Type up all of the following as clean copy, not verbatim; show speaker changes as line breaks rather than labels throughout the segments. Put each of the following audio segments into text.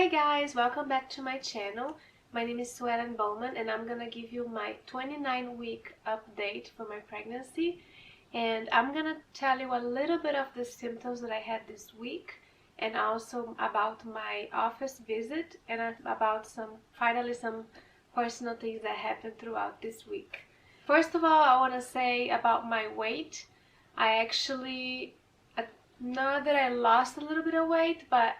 Hey guys, welcome back to my channel. My name is Suelenbowman and I'm gonna give you my 29-week update for my pregnancy, and I'm gonna tell you a little bit of the symptoms that I had this week, and also about my office visit, and about some personal things that happened throughout this week. First of all, I want to say about my weight. I actually not that I lost a little bit of weight, but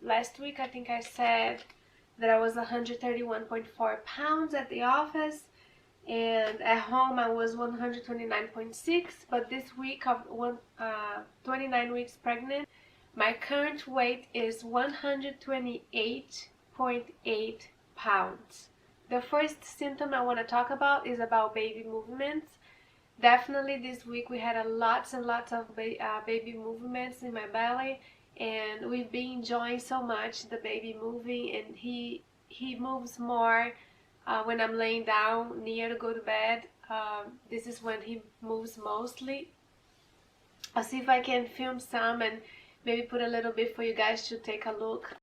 last week I think I said that I was 131.4 pounds at the office, and at home I was 129.6. But this week of 29 weeks pregnant, my current weight is 128.8 pounds. The first symptom I want to talk about is about baby movements. Definitely this week we had lots and lots of baby movements in my belly, and we've been enjoying so much the baby moving, and he moves more when I'm laying down near to go to bed. This is when he moves mostly. I'll see if I can film some and maybe put a little bit for you guys to take a look.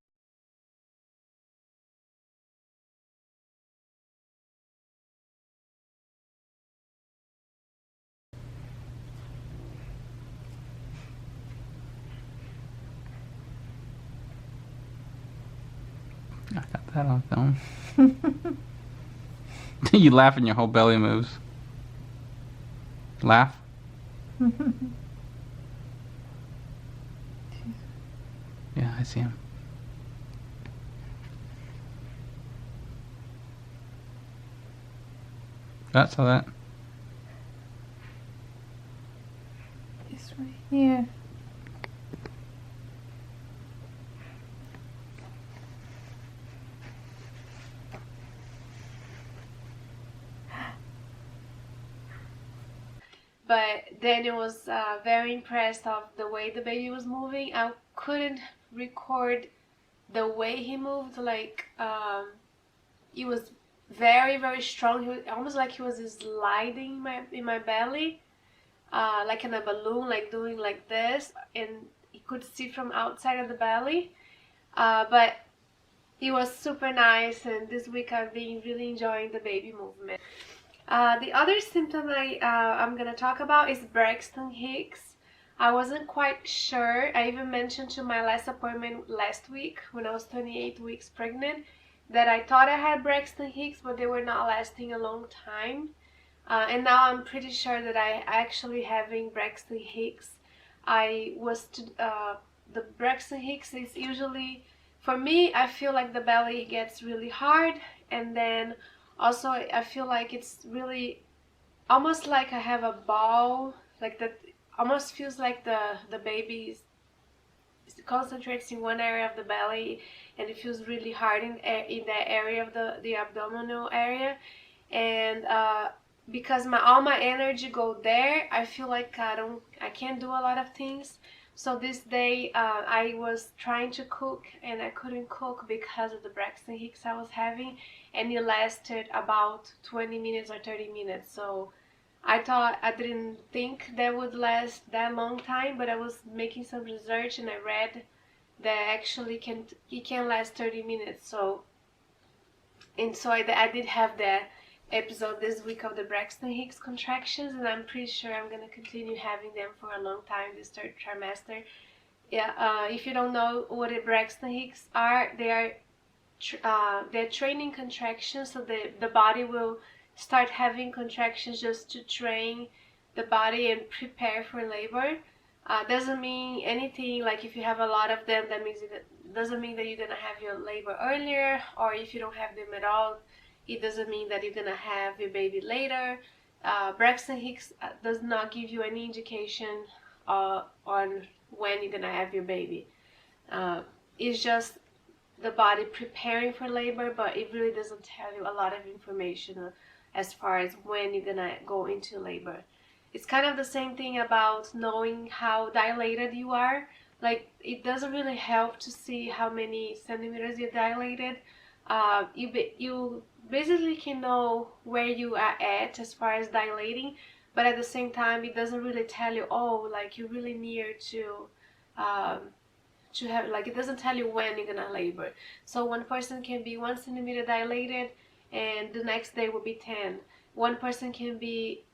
I got that on film. You laugh and your whole belly moves. Laugh. Yeah, I see him. That's all that.
It's right here.
But Daniel was very impressed of the way the baby was moving. I couldn't record the way he moved. Like he was very, very strong. He was almost like he was sliding in my belly, like in a balloon, like doing like this, and you could see from outside of the belly. But it was super nice, and this week I've been really enjoying the baby movement. The other symptom I'm gonna talk about is Braxton Hicks. I wasn't quite sure. I even mentioned to my last appointment last week when I was 28 weeks pregnant that I thought I had Braxton Hicks, but they were not lasting a long time. And now I'm pretty sure that I actually having Braxton Hicks. The Braxton Hicks is usually, for me, I feel like the belly gets really hard, and then also I feel like it's really almost like I have a ball, like that almost feels like the baby concentrates in one area of the belly, and it feels really hard in that area of the abdominal area. And because all my energy go there, I feel like I can't do a lot of things. So this day I was trying to cook and I couldn't cook because of the Braxton Hicks I was having, and it lasted about 20 minutes or 30 minutes. So I didn't think that would last that long time, but I was making some research and I read that actually it can last 30 minutes. So I did have that episode this week of the Braxton Hicks contractions, and I'm pretty sure I'm gonna continue having them for a long time this third trimester. Yeah, if you don't know what the Braxton Hicks are, they're training contractions, so the body will start having contractions just to train the body and prepare for labor. Doesn't mean anything, like if you have a lot of them, that means it doesn't mean that you're gonna have your labor earlier, or if you don't have them at all, it doesn't mean that you're gonna have your baby later. Braxton Hicks does not give you any indication on when you're gonna have your baby. It's just the body preparing for labor, but it really doesn't tell you a lot of information as far as when you're gonna go into labor. It's kind of the same thing about knowing how dilated you are. Like, it doesn't really help to see how many centimeters you're dilated. You basically can know where you are at as far as dilating, but at the same time it doesn't really tell you, oh, like you're really near to to have, like, it doesn't tell you when you're gonna labor. So one person can be 1 centimeter dilated and the next day will be 10. One person can be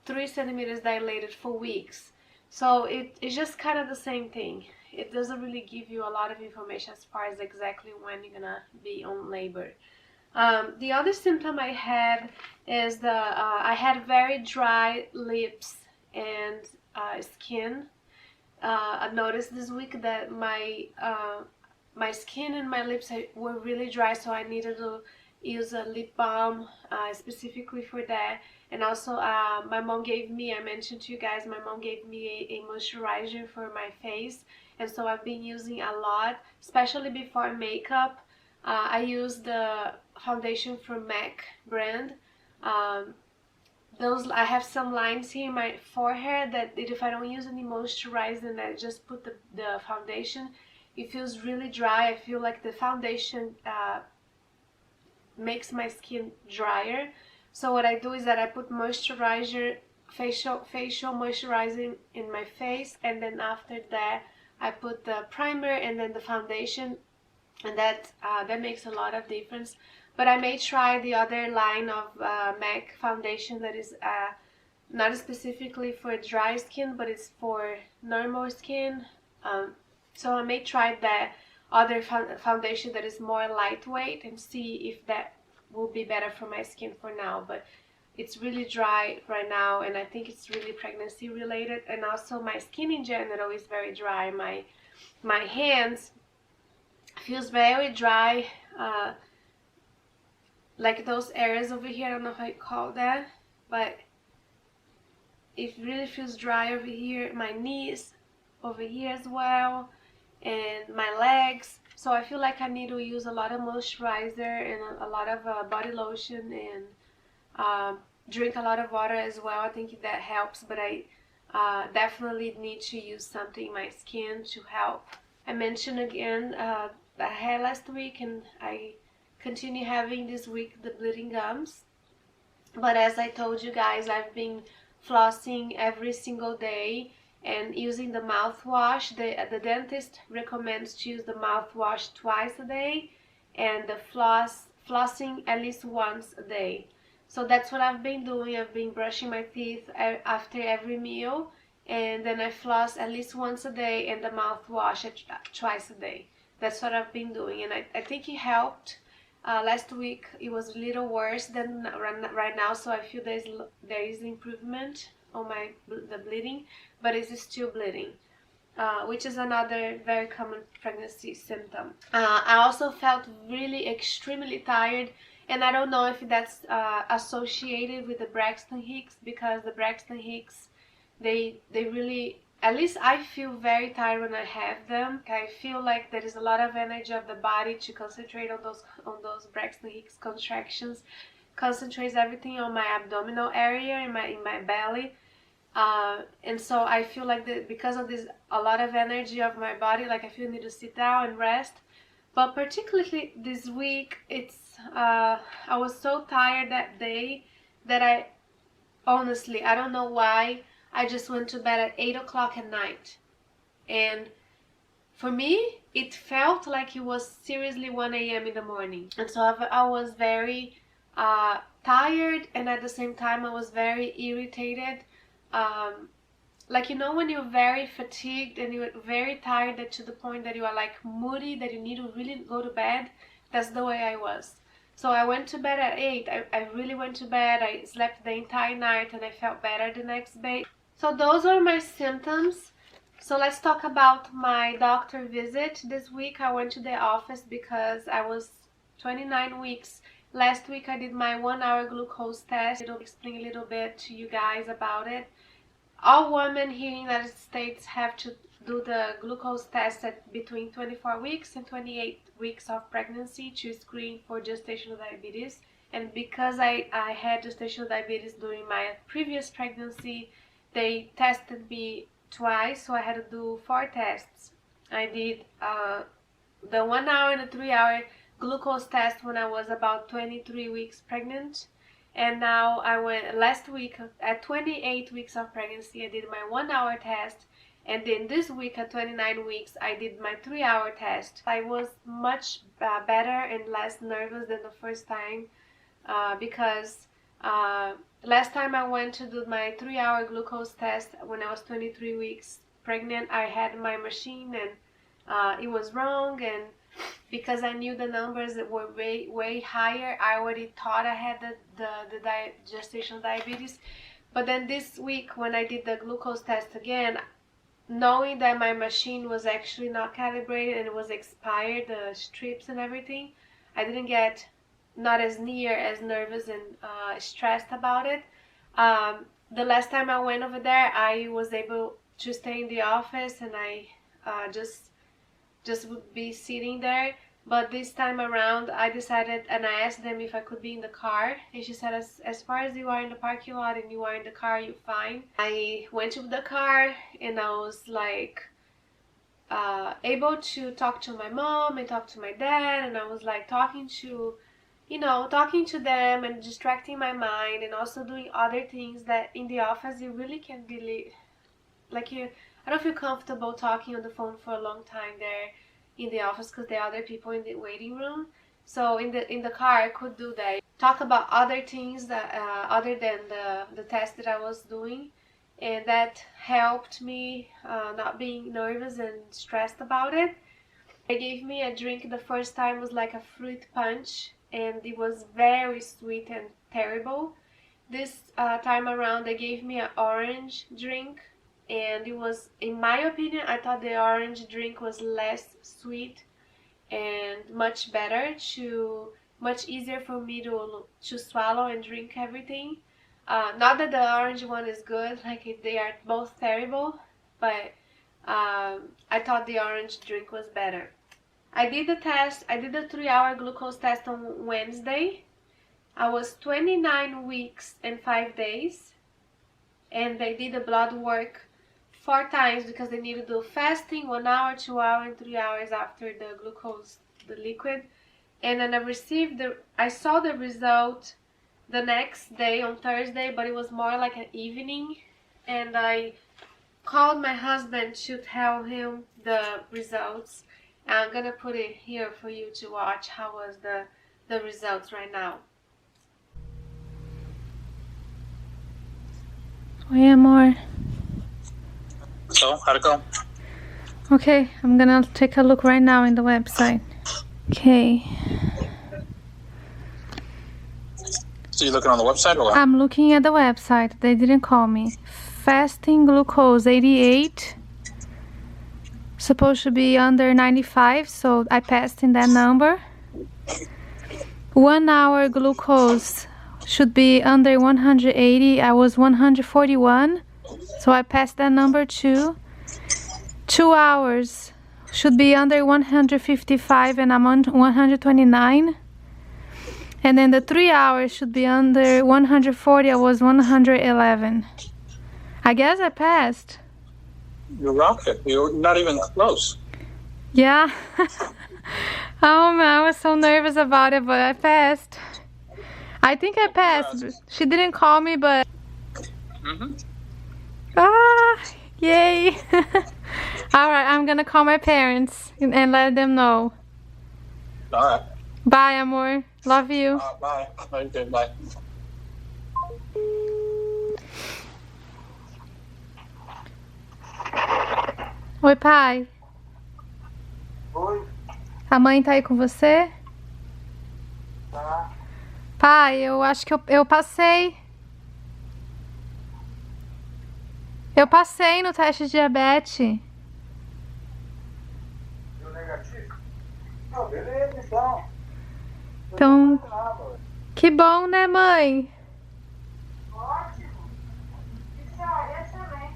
3 centimeters dilated for weeks. So it's just kind of the same thing. It doesn't really give you a lot of information as far as exactly when you're gonna be on labor. The other symptom I had is I had very dry lips and skin. I noticed this week that my skin and my lips were really dry, so I needed to use a lip balm specifically for that. And also, my mom gave me, I mentioned to you guys, my mom gave me a moisturizer for my face, and so I've been using a lot, especially before makeup. I use the foundation from MAC brand. I have some lines here in my forehead that if I don't use any moisturizer and I just put the foundation, it feels really dry. I feel like the foundation makes my skin drier. So what I do is that I put moisturizer, facial moisturizing in my face, and then after that I put the primer and then the foundation, and that makes a lot of difference. But I may try the other line of MAC foundation that is not specifically for dry skin, but it's for normal skin. So I may try that other foundation that is more lightweight and see if that will be better for my skin for now. But it's really dry right now, and I think it's really pregnancy related. And also my skin in general is very dry. My hands feels very dry. Like those areas over here, I don't know if I call that, but it really feels dry over here. My knees over here as well, and my legs. So I feel like I need to use a lot of moisturizer and a lot of body lotion, and drink a lot of water as well. I think that helps, but I definitely need to use something in my skin to help. I mentioned again I had last week, and I continue having this week the bleeding gums. But as I told you guys, I've been flossing every single day and using the mouthwash. The dentist recommends to use the mouthwash twice a day and the flossing at least once a day. So that's what I've been doing. I've been brushing my teeth after every meal, and then I floss at least once a day and the mouthwash twice a day. That's what I've been doing, and I think it helped. Last week it was a little worse than right now, so I feel there is improvement on the bleeding, but it's still bleeding, which is another very common pregnancy symptom. I also felt really extremely tired, and I don't know if that's associated with the Braxton Hicks, because the Braxton Hicks, they really, at least I feel very tired when I have them. I feel like there is a lot of energy of the body to concentrate on those Braxton Hicks contractions. Concentrates everything on my abdominal area, in my belly. And so I feel like because of this, a lot of energy of my body, like I feel I need to sit down and rest. But particularly this week, I was so tired that day that I don't know why, I just went to bed at 8 o'clock at night. And for me, it felt like it was seriously 1 a.m. in the morning. And so I was very tired, and at the same time I was very irritated. Like, you know, when you're very fatigued and you're very tired, that to the point that you are like moody, that you need to really go to bed. That's the way I was. So I went to bed at 8. I really went to bed. I slept the entire night, and I felt better the next day. So those are my symptoms. So let's talk about my doctor visit. This week I went to the office because I was 29 weeks. Last week I did my 1-hour glucose test. I'll explain a little bit to you guys about it. All women here in the United States have to do the glucose test at between 24 weeks and 28 weeks of pregnancy to screen for gestational diabetes. And because I had gestational diabetes during my previous pregnancy, they tested me twice, so I had to do 4 tests. I did the 1 hour and the 3-hour glucose test when I was about 23 weeks pregnant. And now I went last week at 28 weeks of pregnancy. I did my 1-hour test, And then this week at 29 weeks, I did my 3-hour test. I was much better and less nervous than the first time because last time I went to do my 3-hour glucose test when I was 23 weeks pregnant, I had my machine and it was wrong, and because I knew the numbers that were way higher, I already thought I had the gestational diabetes. But then this week when I did the glucose test again, knowing that my machine was actually not calibrated and it was expired, the strips and everything, I didn't get not as near as nervous and stressed about it. The last time I went over there, I was able to stay in the office and I just would be sitting there. But this time around, I decided, and I asked them if I could be in the car, and she said, as far as you are in the parking lot and you are in the car, you're fine. I went to the car and I was like able to talk to my mom and talk to my dad, and I was like talking to them and distracting my mind, and also doing other things that in the office you really can't really, I don't feel comfortable talking on the phone for a long time there in the office because there are other people in the waiting room. So in the car I could do that, talk about other things that other than the test that I was doing, and that helped me not being nervous and stressed about it. They gave me a drink the first time, was like a fruit punch, and it was very sweet and terrible. This time around they gave me an orange drink, and it was, in my opinion, I thought the orange drink was less sweet and much better, much easier for me to swallow and drink everything. Not that the orange one is good, like they are both terrible, but I thought the orange drink was better. I did the test. I did the 3-hour glucose test on Wednesday. I was 29 weeks and 5 days, and they did the blood work 4 times because they needed to do fasting, 1 hour, 2 hours, and 3 hours after the glucose, the liquid. And then I saw the result the next day on Thursday, but it was more like an evening, and I called my husband to tell him the results. I'm gonna put it here for you to watch how was the results right now.
Oi, amor.
So, how'd it go?
Okay, I'm gonna take a look right now in the website. Okay.
So you're looking on the website or what?
I'm looking at the website. They didn't call me. Fasting glucose 88. Supposed to be under 95, so I passed in that number. 1 hour glucose should be under 180. I was 141, so I passed that number too. 2 hours should be under 155, and I'm on 129. And then the 3 hours should be under 140. I was 111. I guess I passed.
You rocked it. You're not even close.
Yeah. Oh man, I was so nervous about it, but I passed. I think I passed. She didn't call me, but... Yay. Alright, I'm gonna call my parents and let them know.
All right.
Bye, amor. Love you.
Bye. Okay, bye.
Oi, pai.
Oi.
A mãe tá aí com você?
Tá.
Pai, eu acho que eu passei. Eu passei no teste de diabetes.
Deu negativo? Não, beleza, então.
Então, que bom, né, mãe?
Ótimo. Isso aí também.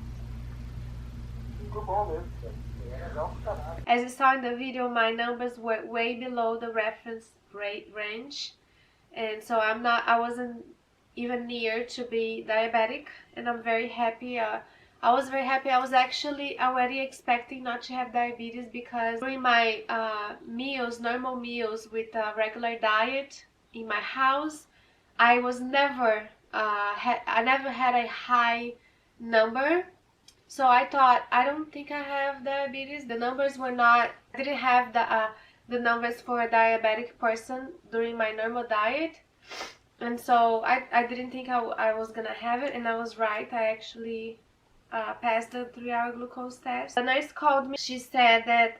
Ficou bom mesmo.
As you saw in the video, my numbers were way below the reference rate range, and so I wasn't even near to be diabetic, and I'm very happy. I was very happy. I was actually already expecting not to have diabetes because during my normal meals with a regular diet in my house, I was never I never had a high number. So I thought, I don't think I have diabetes. The numbers were not, I didn't have the numbers for a diabetic person during my normal diet. And so I didn't think I was gonna have it, and I was right. I actually passed the 3-hour glucose test. The nurse called me. She said that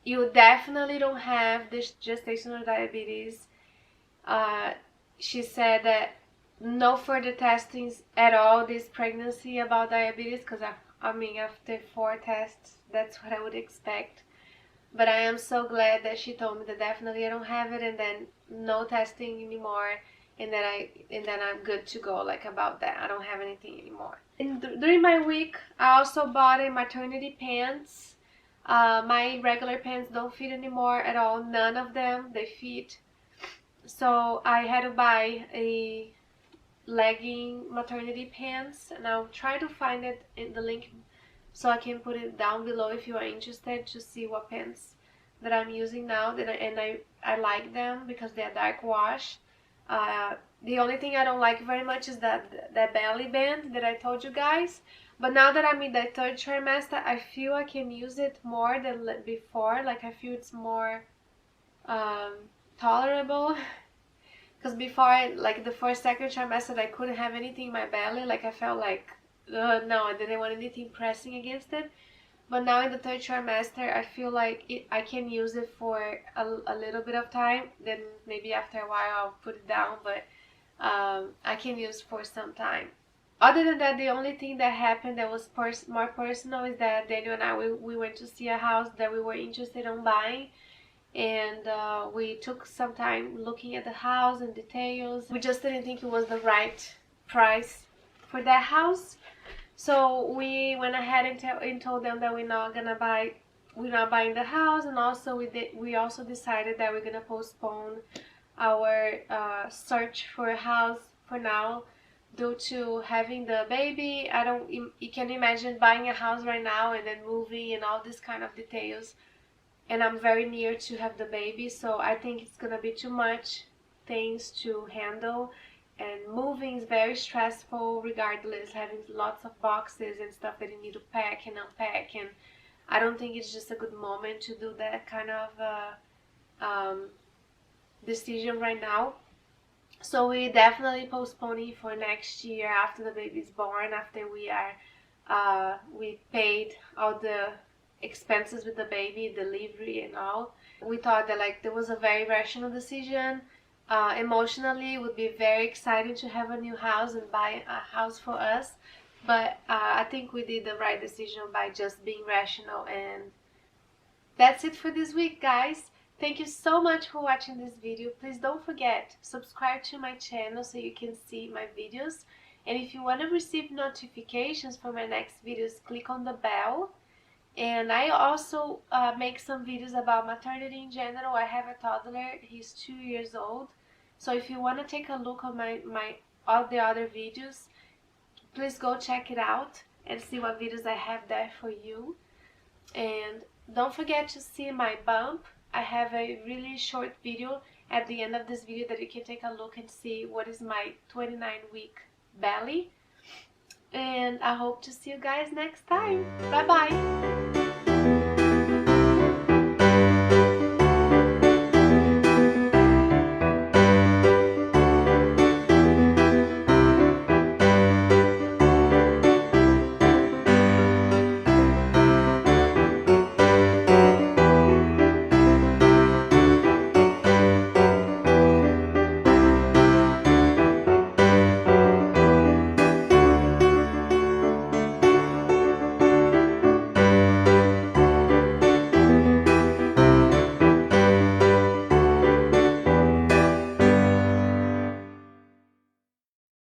you definitely don't have this gestational diabetes. She said that no further testings at all this pregnancy about diabetes, because I mean, after 4 tests, that's what I would expect. But I am so glad that she told me that definitely I don't have it, and then no testing anymore, and then I'm good to go, like, about that. I don't have anything anymore. And during my week, I also bought a maternity pants. My regular pants don't fit anymore at all. None of them, they fit. So I had to buy a legging maternity pants, and I'll try to find it in the link so I can put it down below if you are interested to see what pants that I'm using now. I like them because they're dark wash. The only thing I don't like very much is that belly band that I told you guys. But now that I'm in the 3rd trimester, I feel I can use it more than before. Like, I feel it's more tolerable. Because before, like the 1st, 2nd trimester, I couldn't have anything in my belly. Like, I felt like, no, I didn't want anything pressing against it. But now in the 3rd trimester, I feel like I can use it for a little bit of time. Then maybe after a while I'll put it down, but I can use for some time. Other than that, the only thing that happened that was more personal is that Daniel and I, we went to see a house that we were interested in buying. And we took some time looking at the house and details. We just didn't think it was the right price for that house. So we went ahead and told them that we're not buying the house, and also we also decided that we're gonna postpone our search for a house for now due to having the baby. You can imagine buying a house right now and then moving and all this kind of details. And I'm very near to have the baby, so I think it's gonna be too much things to handle. And moving is very stressful regardless, having lots of boxes and stuff that you need to pack and unpack, and I don't think it's just a good moment to do that kind of decision right now. So we definitely postponing for next year after the baby's born, after we paid all the expenses with the baby, delivery and all. We thought that, like, there was a very rational decision. Emotionally, it would be very exciting to have a new house and buy a house for us, but I think we did the right decision by just being rational. And that's it for this week, guys. Thank you so much for watching this video. Please don't forget, subscribe to my channel so you can see my videos, and if you want to receive notifications for my next videos, click on the bell. And I also make some videos about maternity in general. I have a toddler, he's 2 years old. So if you want to take a look at all the other videos, please go check it out and see what videos I have there for you. And don't forget to see my bump. I have a really short video at the end of this video that you can take a look and see what is my 29-week belly. And I hope to see you guys next time. Bye bye!